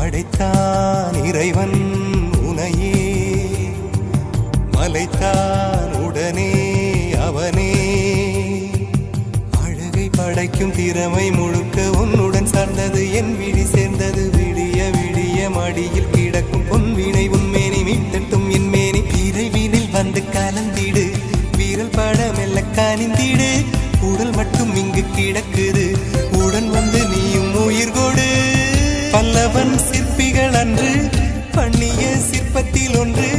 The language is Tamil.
படைத்தான் இறைவன் உனையே, மலைத்தான் உடனே அவனே. அழகை படைக்கும் திறமை முழுக்க உன்னுடன் சார்ந்தது, என் விழி சேர்ந்தது. விடிய விடிய மடியில் கிடக்கும் பொன்வினை உன்மேனி மீட்டட்டும் என் மேனி. விரைவினில் வந்து கலந்திடு, வீரல் பட மெல்ல காணிந்திடு. உடல் மட்டும் இங்கு கிடக்குது, உடன் வந்து நீயும் உயிர் கொடு. பல்லவன் சிற்பிகள் அன்று பண்ணிய சிற்பத்தில் ஒன்று